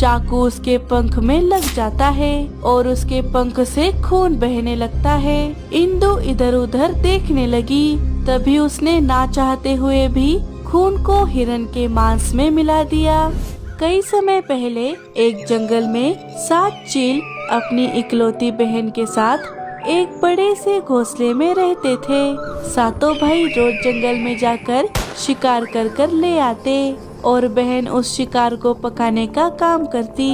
चाकू उसके पंख में लग जाता है और उसके पंख से खून बहने लगता है। इंदु इधर उधर देखने लगी। तभी उसने ना चाहते हुए भी खून को हिरन के मांस में मिला दिया। कई समय पहले एक जंगल में 7 चील अपनी इकलौती बहन के साथ एक बड़े से घोंसले में रहते थे। सातों भाई रोज जंगल में जाकर शिकार कर कर ले आते और बहन उस शिकार को पकाने का काम करती।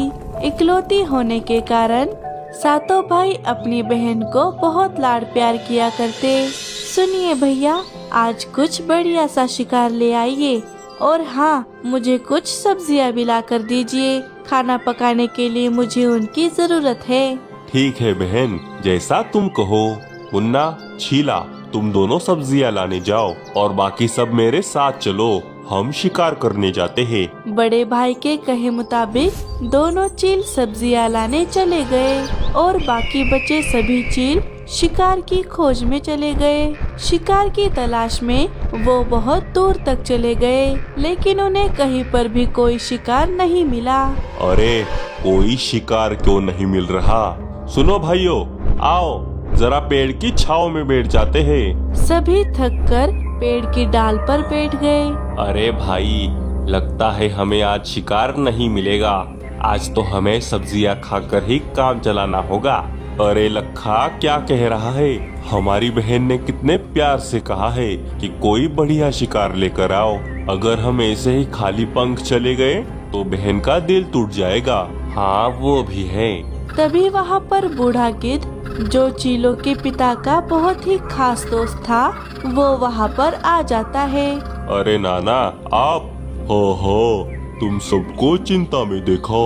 इकलौती होने के कारण सातों भाई अपनी बहन को बहुत लाड प्यार किया करते। सुनिए भैया, आज कुछ बढ़िया सा शिकार ले आइए और हाँ, मुझे कुछ सब्जियाँ भी ला कर दीजिए। खाना पकाने के लिए मुझे उनकी जरूरत है। ठीक है बहन, जैसा तुम कहो। मुन्ना, शीला, तुम दोनों सब्जियां लाने जाओ और बाकी सब मेरे साथ चलो, हम शिकार करने जाते हैं। बड़े भाई के कहे मुताबिक दोनों चील सब्जियां लाने चले गए और बाकी बचे सभी चील शिकार की खोज में चले गए। शिकार की तलाश में वो बहुत दूर तक चले गए, लेकिन उन्हें कहीं पर भी कोई शिकार नहीं मिला। अरे, कोई शिकार क्यों नहीं मिल रहा? सुनो भाइयों, आओ जरा पेड़ की छांव में बैठ जाते हैं। सभी थककर पेड़ की डाल पर बैठ गए। अरे भाई, लगता है हमें आज शिकार नहीं मिलेगा। आज तो हमें सब्जियां खाकर ही काम चलाना होगा। अरे लखा, क्या कह रहा है? हमारी बहन ने कितने प्यार से कहा है कि कोई बढ़िया शिकार लेकर आओ। अगर हम ऐसे ही खाली पंख चले गए तो बहन का दिल टूट जाएगा। हाँ, वो भी है। तभी वहाँ पर बूढ़ा गिद्ध, जो चीलों के पिता का बहुत ही खास दोस्त था, वो वहाँ पर आ जाता है। अरे नाना, आप हो, तुम सबको चिंता में देखा,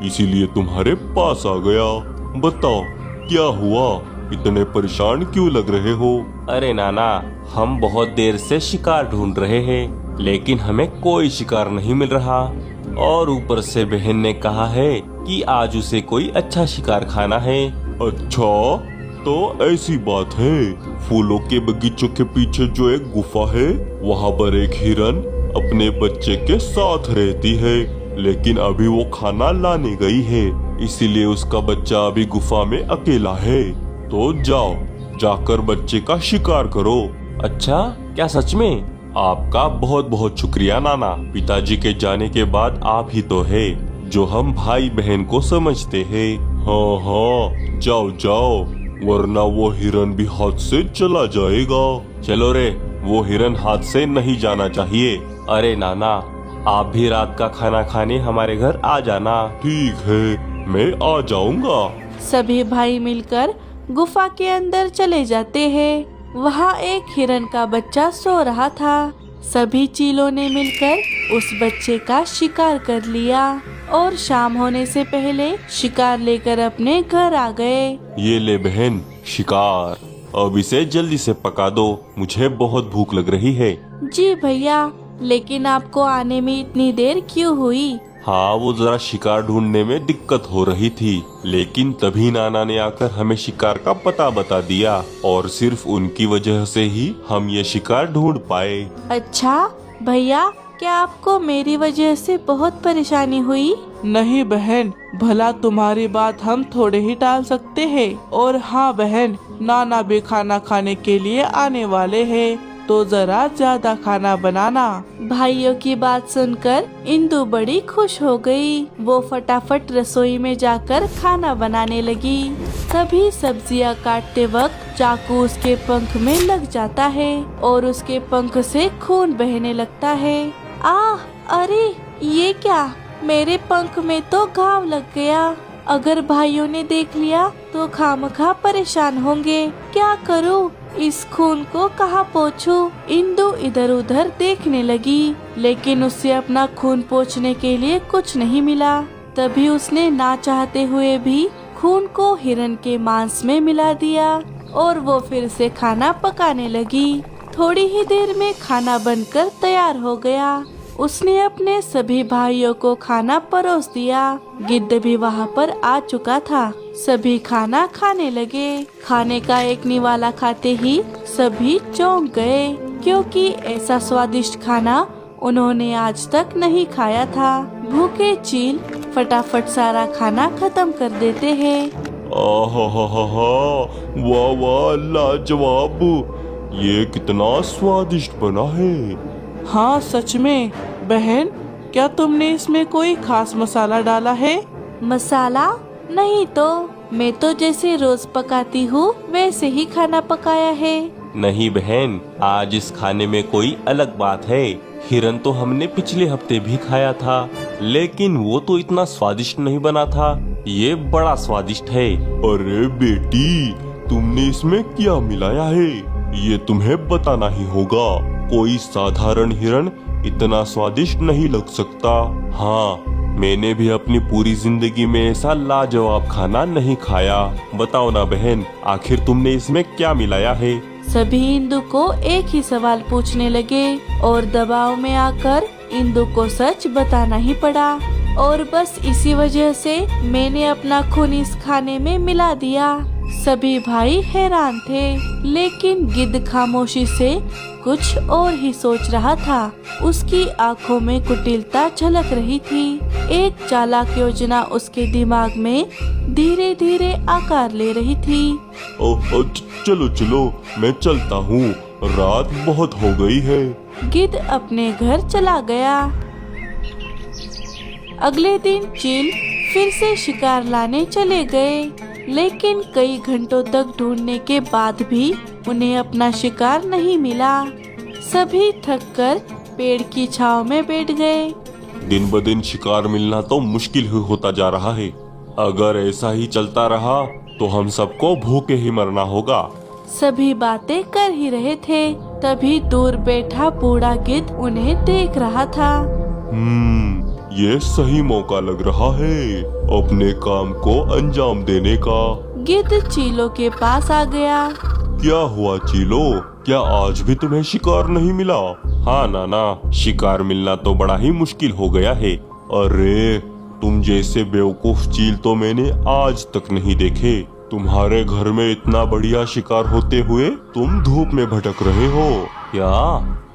इसीलिए तुम्हारे पास आ गया। बताओ क्या हुआ? इतने परेशान क्यों लग रहे हो? अरे नाना, हम बहुत देर से शिकार ढूंढ रहे हैं, लेकिन हमें कोई शिकार नहीं मिल रहा। और ऊपर से बहन ने कहा है कि आज उसे कोई अच्छा शिकार खाना है। अच्छा, तो ऐसी बात है। फूलों के बगीचों के पीछे जो एक गुफा है, वहाँ पर एक हिरन अपने बच्चे के साथ रहती है, लेकिन अभी वो खाना लाने गई है, इसीलिए उसका बच्चा अभी गुफा में अकेला है। तो जाओ, जाकर बच्चे का शिकार करो। अच्छा, क्या सच में? आपका बहुत बहुत शुक्रिया नाना। पिताजी के जाने के बाद आप ही तो है जो हम भाई बहन को समझते हैं। हाँ, जाओ जाओ, वरना वो हिरन भी हाथ से चला जाएगा। चलो रे, वो हिरन हाथ से नहीं जाना चाहिए। अरे नाना, आप भी रात का खाना खाने हमारे घर आ जाना। ठीक है, मैं आ जाऊंगा। सभी भाई मिलकर गुफा के अंदर चले जाते हैं। वहाँ एक हिरन का बच्चा सो रहा था। सभी चीलों ने मिलकर उस बच्चे का शिकार कर लिया और शाम होने से पहले शिकार लेकर अपने घर आ गए। ये ले बहन, शिकार। अब इसे जल्दी से पका दो, मुझे बहुत भूख लग रही है। जी भैया, लेकिन आपको आने में इतनी देर क्यों हुई? हाँ, वो जरा शिकार ढूंढने में दिक्कत हो रही थी, लेकिन तभी नाना ने आकर हमें शिकार का पता बता दिया और सिर्फ उनकी वजह से ही हम ये शिकार ढूंढ पाए। अच्छा भैया, क्या आपको मेरी वजह से बहुत परेशानी हुई? नहीं बहन, भला तुम्हारी बात हम थोड़े ही टाल सकते हैं। और हाँ बहन, नाना भी खाना खाने के लिए आने वाले हैं, तो जरा ज्यादा खाना बनाना। भाइयों की बात सुनकर इंदु बड़ी खुश हो गई। वो फटाफट रसोई में जाकर खाना बनाने लगी। सभी सब्जियां काटते वक्त चाकू उसके पंख में लग जाता है और उसके पंख से खून बहने लगता है। अरे ये क्या? मेरे पंख में तो घाव लग गया। अगर भाइयों ने देख लिया तो खामखा परेशान होंगे। क्या करूं? इस खून को कहाँ पोंछूं? इंदु इधर उधर देखने लगी, लेकिन उससे अपना खून पोंछने के लिए कुछ नहीं मिला। तभी उसने ना चाहते हुए भी खून को हिरन के मांस में मिला दिया और वो फिर से खाना पकाने लगी। थोड़ी ही देर में खाना बनकर तैयार हो गया। उसने अपने सभी भाइयों को खाना परोस दिया। गिद्ध भी वहाँ पर आ चुका था। सभी खाना खाने लगे। खाने का एक निवाला खाते ही सभी चौंक गए, क्योंकि ऐसा स्वादिष्ट खाना उन्होंने आज तक नहीं खाया था। भूखे चील फटाफट सारा खाना खत्म कर देते हैं। आहा, वाह वाह, लाजवाब। ये कितना स्वादिष्ट बना है। हाँ सच में। बहन, क्या तुमने इसमें कोई खास मसाला डाला है? मसाला? नहीं तो, मैं तो जैसे रोज पकाती हूँ वैसे ही खाना पकाया है। नहीं बहन, आज इस खाने में कोई अलग बात है। हिरन तो हमने पिछले हफ्ते भी खाया था, लेकिन वो तो इतना स्वादिष्ट नहीं बना था। ये बड़ा स्वादिष्ट है। अरे बेटी, तुमने इसमें क्या मिलाया है? ये तुम्हें बताना ही होगा। कोई साधारण हिरन इतना स्वादिष्ट नहीं लग सकता। हाँ, मैंने भी अपनी पूरी जिंदगी में ऐसा लाजवाब खाना नहीं खाया। बताओ ना बहन, आखिर तुमने इसमें क्या मिलाया है? सभी इंदु को एक ही सवाल पूछने लगे और दबाव में आकर इंदु को सच बताना ही पड़ा। और बस इसी वजह से मैंने अपना खून इस खाने में मिला दिया। सभी भाई हैरान थे, लेकिन गिद्ध खामोशी से कुछ और ही सोच रहा था। उसकी आंखों में कुटिलता झलक रही थी। एक चालाक योजना उसके दिमाग में धीरे धीरे आकार ले रही थी। चलो चलो, मैं चलता हूँ, रात बहुत हो गई है। गिद्ध अपने घर चला गया। अगले दिन चील फिर से शिकार लाने चले गए, लेकिन कई घंटों तक ढूंढने के बाद भी उन्हें अपना शिकार नहीं मिला। सभी थककर पेड़ की छांव में बैठ गए। दिन ब दिन शिकार मिलना तो मुश्किल ही होता जा रहा है। अगर ऐसा ही चलता रहा तो हम सबको भूखे ही मरना होगा। सभी बातें कर ही रहे थे, तभी दूर बैठा बूढ़ा गिद्ध उन्हें देख रहा था। ये सही मौका लग रहा है अपने काम को अंजाम देने का। गिद्ध चीलों के पास आ गया। क्या हुआ चीलो, क्या आज भी तुम्हें शिकार नहीं मिला? हाँ नाना, शिकार मिलना तो बड़ा ही मुश्किल हो गया है। अरे, तुम जैसे बेवकूफ चील तो मैंने आज तक नहीं देखे। तुम्हारे घर में इतना बढ़िया शिकार होते हुए तुम धूप में भटक रहे हो। क्या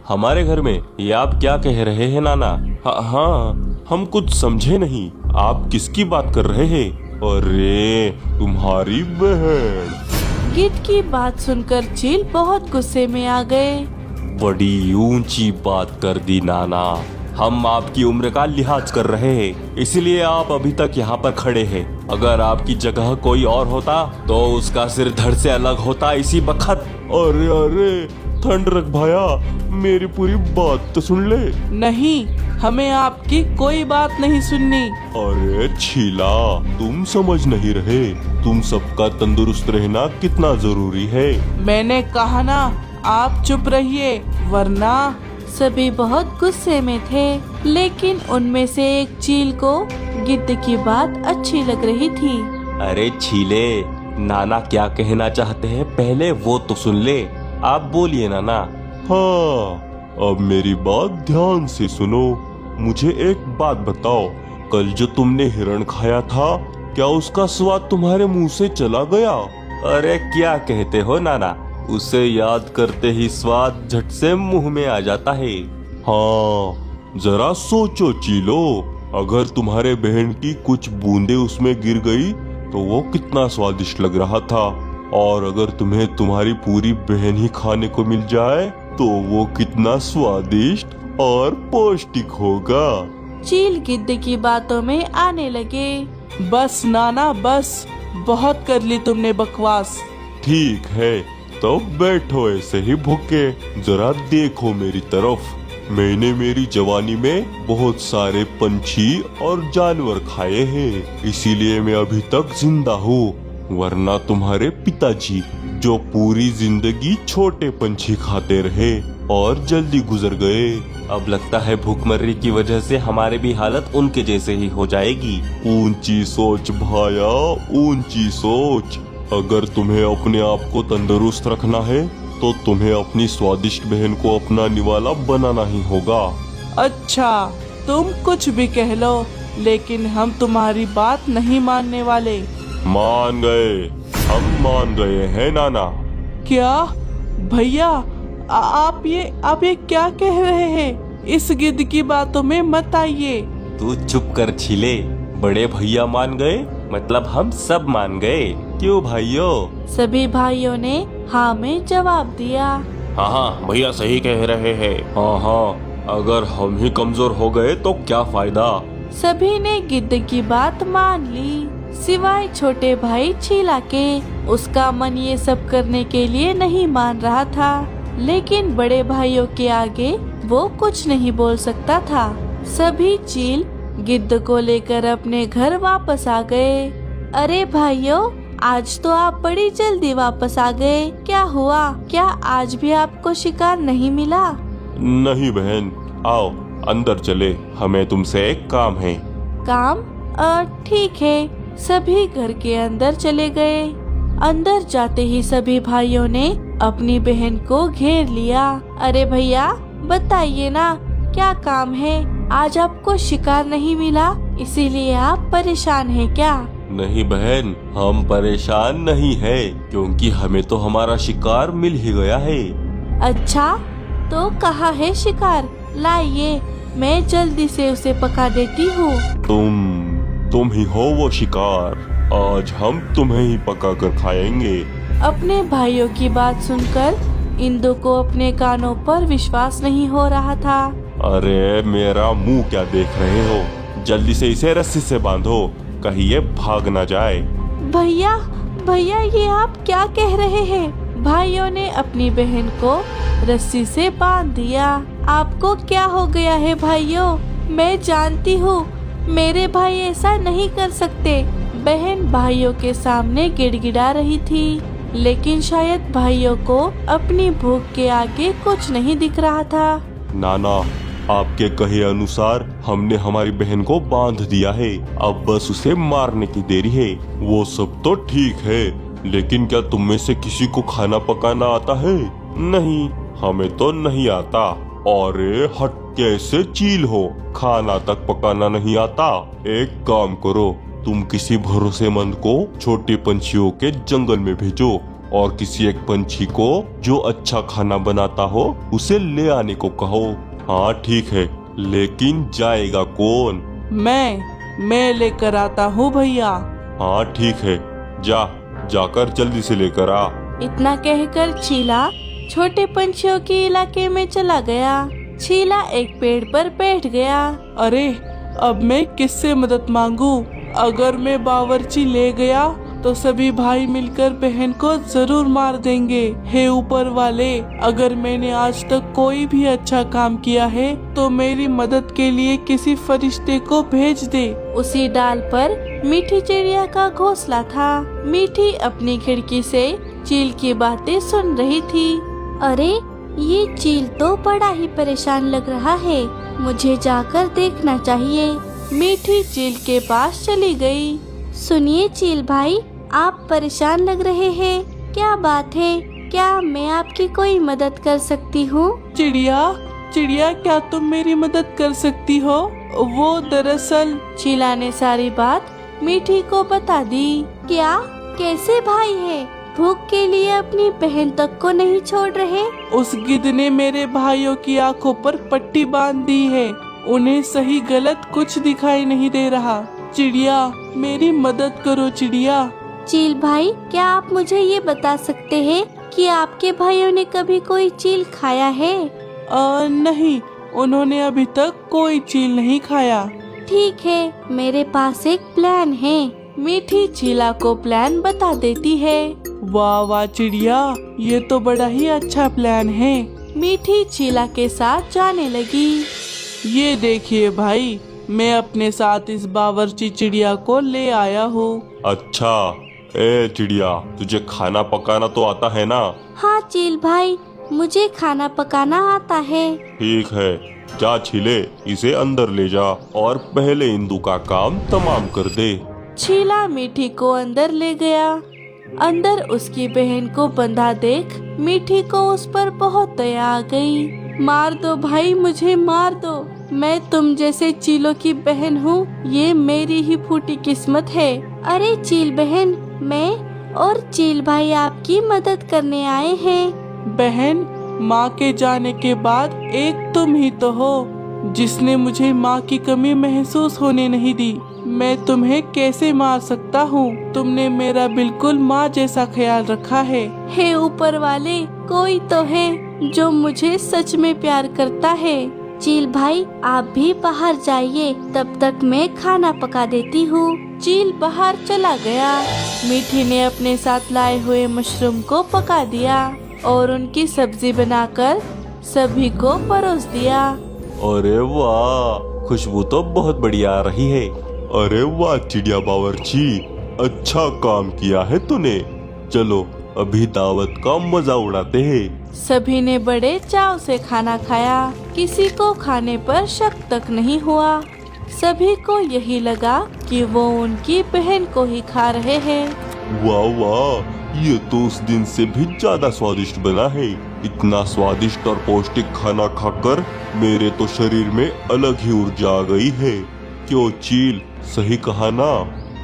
हमारे घर में? ये आप क्या कह रहे हैं नाना? हाँ, हम कुछ समझे नहीं। आप किसकी बात कर रहे हैं? अरे, तुम्हारी बहन। गिद्ध की बात सुनकर चील बहुत गुस्से में आ गए। बड़ी ऊंची बात कर दी नाना। हम आपकी उम्र का लिहाज कर रहे हैं, इसलिए आप अभी तक यहाँ पर खड़े हैं। अगर आपकी जगह कोई और होता तो उसका सिर धड़ से अलग होता इसी वक्त। अरे अरे, ठंड रख भाया, मेरी पूरी बात तो सुन ले। नहीं, हमें आपकी कोई बात नहीं सुननी। अरे छीला, तुम समझ नहीं रहे, तुम सबका तंदुरुस्त रहना कितना जरूरी है। मैंने कहा ना, आप चुप रहिए, वरना। सभी बहुत गुस्से में थे, लेकिन उनमें से एक चील को गिद्ध की बात अच्छी लग रही थी। अरे छीले, नाना क्या कहना चाहते हैं पहले वो तो सुन ले। आप बोलिए नाना। हाँ, अब मेरी बात ध्यान से सुनो। मुझे एक बात बताओ, कल जो तुमने हिरण खाया था, क्या उसका स्वाद तुम्हारे मुंह से चला गया? अरे क्या कहते हो नाना, उसे याद करते ही स्वाद झट से मुंह में आ जाता है। हाँ, जरा सोचो चीलो, अगर तुम्हारे बहन की कुछ बूंदे उसमें गिर गई तो वो कितना स्वादिष्ट लग रहा था, और अगर तुम्हें तुम्हारी पूरी बहन ही खाने को मिल जाए तो वो कितना स्वादिष्ट और पौष्टिक होगा। चील गिद्ध की बातों में आने लगे। बस नाना, बस, बहुत कर ली तुमने बकवास। ठीक है, तो बैठो ऐसे ही भूखे, जरा देखो मेरी तरफ। मैंने मेरी जवानी में बहुत सारे पंछी और जानवर खाए हैं, इसीलिए मैं अभी तक जिंदा हूँ। वरना तुम्हारे पिताजी, जो पूरी जिंदगी छोटे पंछी खाते रहे और जल्दी गुजर गए, अब लगता है भूखमरी की वजह से हमारे भी हालत उनके जैसे ही हो जाएगी। ऊंची सोच भाया, ऊंची सोच। अगर तुम्हें अपने आप को तंदुरुस्त रखना है तो तुम्हें अपनी स्वादिष्ट बहन को अपना निवाला बनाना ही होगा। अच्छा, तुम कुछ भी कह लो, लेकिन हम तुम्हारी बात नहीं मानने वाले। मान गए, हम मान गए हैं नाना। क्या भैया, आप ये क्या कह रहे हैं? इस गिद्ध की बातों में मत आइए। तू चुप कर छीले, बड़े भैया मान गए, मतलब हम सब मान गए, क्यों भाइयों? सभी भाइयों ने हाँ में जवाब दिया। हाँ हाँ भैया सही कह रहे हैं। हाँ हाँ, अगर हम ही कमजोर हो गए तो क्या फायदा। सभी ने गिद्ध की बात मान ली, सिवाय छोटे भाई छीला के। उसका मन ये सब करने के लिए नहीं मान रहा था, लेकिन बड़े भाइयों के आगे वो कुछ नहीं बोल सकता था। सभी चील गिद्ध को लेकर अपने घर वापस आ गए। अरे भाइयों, आज तो आप बड़ी जल्दी वापस आ गए, क्या हुआ? क्या आज भी आपको शिकार नहीं मिला? नहीं बहन, आओ अंदर चले, हमें तुमसे एक काम है। काम? ठीक है। सभी घर के अंदर चले गए। अंदर जाते ही सभी भाइयों ने अपनी बहन को घेर लिया। अरे भैया बताइए ना, क्या काम है? आज आपको शिकार नहीं मिला, इसीलिए आप परेशान हैं क्या? नहीं बहन, हम परेशान नहीं है, क्योंकि हमें तो हमारा शिकार मिल ही गया है। अच्छा, तो कहाँ है शिकार? लाइए, मैं जल्दी से उसे पका देती हूँ। तुम ही हो वो शिकार, आज हम तुम्हें ही पका कर खाएंगे। अपने भाइयों की बात सुनकर इंदु को अपने कानों पर विश्वास नहीं हो रहा था। अरे मेरा मुंह क्या देख रहे हो, जल्दी से इसे रस्सी से बांधो, कहीं ये भाग ना जाए। भैया भैया, ये आप क्या कह रहे हैं? भाइयों ने अपनी बहन को रस्सी से बांध दिया। आपको क्या हो गया है भाइयों? मैं जानती हूँ मेरे भाई ऐसा नहीं कर सकते। बहन भाइयों के सामने गिड़गिड़ा रही थी, लेकिन शायद भाइयों को अपनी भूख के आगे कुछ नहीं दिख रहा था। नाना, आपके कहे अनुसार हमने हमारी बहन को बांध दिया है, अब बस उसे मारने की देरी है। वो सब तो ठीक है, लेकिन क्या तुम में से किसी को खाना पकाना आता है? नहीं, हमें तो नहीं आता। अरे हट, कैसे चील हो, खाना तक पकाना नहीं आता? एक काम करो, तुम किसी भरोसेमंद को छोटे पंछियों के जंगल में भेजो और किसी एक पंछी को जो अच्छा खाना बनाता हो उसे ले आने को कहो। हाँ ठीक है, लेकिन जाएगा कौन? मैं लेकर आता हूँ भैया। हाँ ठीक है, जाकर जल्दी से लेकर आ। इतना कहकर छीला छोटे पंछियों के इलाके में चला गया। छीला एक पेड़ पर बैठ गया। अरे अब मैं किससे मदद मांगू? अगर मैं बावर्ची ले गया तो सभी भाई मिलकर बहन को जरूर मार देंगे। हे ऊपर वाले, अगर मैंने आज तक कोई भी अच्छा काम किया है तो मेरी मदद के लिए किसी फरिश्ते को भेज दे। उसी डाल पर मीठी चिड़िया का घोंसला था। मीठी अपनी खिड़की से चील की बातें सुन रही थी। अरे ये चील तो बड़ा ही परेशान लग रहा है, मुझे जाकर देखना चाहिए। मीठी चील के पास चली गई। सुनिए चील भाई, आप परेशान लग रहे हैं, क्या बात है? क्या मैं आपकी कोई मदद कर सकती हूँ? चिड़िया क्या तुम मेरी मदद कर सकती हो? वो दरअसल। चीला ने सारी बात मीठी को बता दी। क्या? कैसे भाई है? भूख के लिए अपनी बहन तक को नहीं छोड़ रहे? उस गिद्ध ने मेरे भाइयों की आंखों पर पट्टी बांध दी है, उन्हें सही गलत कुछ दिखाई नहीं दे रहा। चिड़िया मेरी मदद करो चिड़िया। चील भाई, क्या आप मुझे ये बता सकते हैं कि आपके भाइयों ने कभी कोई चील खाया है? नहीं, उन्होंने अभी तक कोई चील नहीं खाया। ठीक है, मेरे पास एक प्लान है। मीठी चीला को प्लान बता देती है। वाह वाह चिड़िया, ये तो बड़ा ही अच्छा प्लान है। मीठी चीला के साथ जाने लगी। ये देखिए भाई, मैं अपने साथ इस बावर्ची चिड़िया को ले आया हूँ। अच्छा, ए चिड़िया, तुझे खाना पकाना तो आता है ना? हाँ चील भाई, मुझे खाना पकाना आता है। ठीक है, जा छीले, इसे अंदर ले जा और पहले इंदु का काम तमाम कर दे। छीला मीठी को अंदर ले गया। अंदर उसकी बहन को बंधा देख मीठी को उस पर बहुत दया आ गई। मार दो भाई, मुझे मार दो, मैं तुम जैसे चीलों की बहन हूँ, ये मेरी ही फूटी किस्मत है। अरे चील बहन, मैं और चील भाई आपकी मदद करने आए हैं। बहन, माँ के जाने के बाद एक तुम ही तो हो, जिसने मुझे माँ की कमी महसूस होने नहीं दी। मैं तुम्हें कैसे मार सकता हूँ? तुमने मेरा बिल्कुल माँ जैसा ख्याल रखा है। हे ऊपर वाले, कोई तो है जो मुझे सच में प्यार करता है। चील भाई, आप भी बाहर जाइए, तब तक मैं खाना पका देती हूँ। चील बाहर चला गया। मीठी ने अपने साथ लाए हुए मशरूम को पका दिया और उनकी सब्जी बनाकर सभी को परोस दिया। अरे वाह, खुशबू तो बहुत बढ़िया आ रही है। अरे वाह चिड़िया बावर्ची, अच्छा काम किया है तूने। चलो अभी दावत का मजा उड़ाते हैं। सभी ने बड़े चाव से खाना खाया। किसी को खाने पर शक तक नहीं हुआ। सभी को यही लगा कि वो उनकी बहन को ही खा रहे हैं। वाह वाह, ये तो उस दिन से भी ज्यादा स्वादिष्ट बना है। इतना स्वादिष्ट और पौष्टिक खाना खाकर मेरे तो शरीर में अलग ही ऊर्जा आ गई है। क्यों चील, सही कहा ना?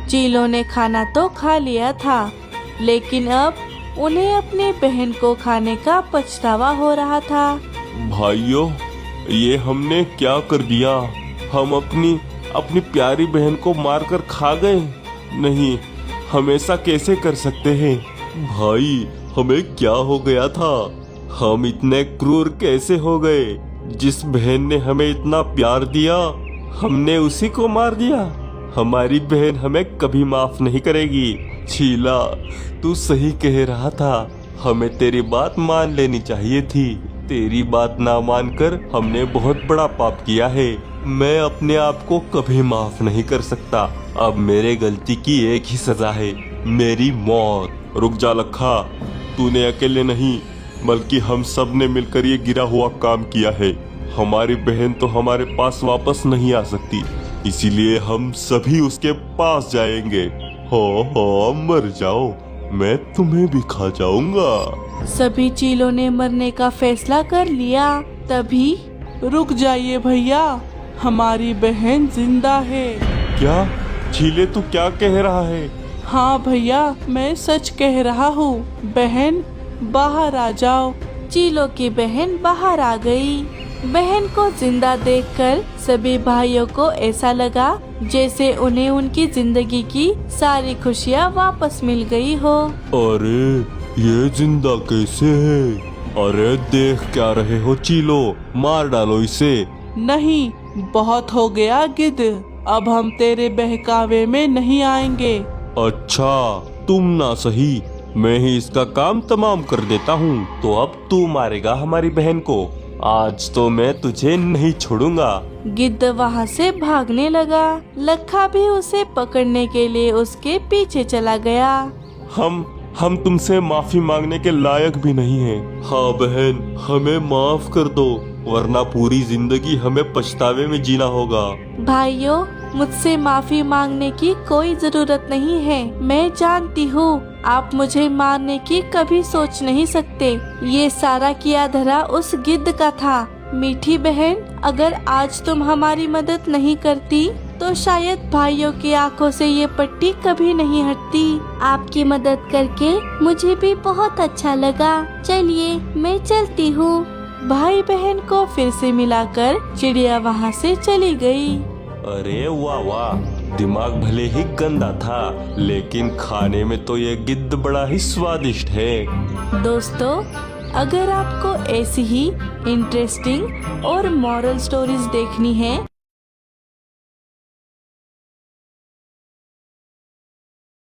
चीलों ने खाना तो खा लिया था, लेकिन अब उन्हें अपनी बहन को खाने का पछतावा हो रहा था। भाइयों, ये हमने क्या कर दिया? हम अपनी प्यारी बहन को मारकर खा गए। नहीं, हम ऐसा कैसे कर सकते हैं? भाई, हमें क्या हो गया था? हम इतने क्रूर कैसे हो गए? जिस बहन ने हमें इतना प्यार दिया, हमने उसी को मार दिया। हमारी बहन हमें कभी माफ नहीं करेगी। चीला, तू सही कह रहा था। हमें तेरी बात मान लेनी चाहिए थी। तेरी बात ना मानकर हमने बहुत बड़ा पाप किया है। मैं अपने आप को कभी माफ नहीं कर सकता। अब मेरे गलती की एक ही सजा है, मेरी मौत। रुक जा लखा, तूने अकेले नहीं बल्कि हम सब ने मिलकर ये गिरा हुआ काम किया है। हमारी बहन तो हमारे पास वापस नहीं आ सकती, इसीलिए हम सभी उसके पास जाएंगे। हो मर जाओ, मैं तुम्हें भी खा जाऊंगा। सभी चीलों ने मरने का फैसला कर लिया। तभी रुक जाइए भैया, हमारी बहन जिंदा है। क्या चीले, तू क्या कह रहा है? हाँ भैया, मैं सच कह रहा हूँ। बहन, बाहर आ जाओ। चीलों की बहन बाहर आ गई। बहन को जिंदा देखकर सभी भाइयों को ऐसा लगा जैसे उन्हें उनकी जिंदगी की सारी खुशियाँ वापस मिल गई हो। अरे ये जिंदा कैसे है? अरे देख क्या रहे हो चीलो, मार डालो इसे। नहीं, बहुत हो गया गिद्ध, अब हम तेरे बहकावे में नहीं आएंगे। अच्छा, तुम ना सही, मैं ही इसका काम तमाम कर देता हूँ। तो अब तू मारेगा हमारी बहन को। आज तो मैं तुझे नहीं छोड़ूंगा। गिद्ध वहाँ से भागने लगा। लखा भी उसे पकड़ने के लिए उसके पीछे चला गया। हम तुमसे माफी मांगने के लायक भी नहीं हैं। हाँ बहन, हमें माफ कर दो, वरना पूरी जिंदगी हमें पछतावे में जीना होगा। भाइयों, मुझसे माफी मांगने की कोई जरूरत नहीं है। मैं जानती हूँ आप मुझे मारने की कभी सोच नहीं सकते। ये सारा किया धरा उस गिद्ध का था। मीठी बहन, अगर आज तुम हमारी मदद नहीं करती तो शायद भाइयों की आंखों से ये पट्टी कभी नहीं हटती। आपकी मदद करके मुझे भी बहुत अच्छा लगा। चलिए, मैं चलती हूँ। भाई बहन को फिर से मिलाकर चिड़िया वहाँ से चली गई। अरे वाह वाह, दिमाग भले ही गंदा था, लेकिन खाने में तो ये गिद्ध बड़ा ही स्वादिष्ट है। दोस्तों, अगर आपको ऐसी ही इंटरेस्टिंग और मॉरल स्टोरीज देखनी है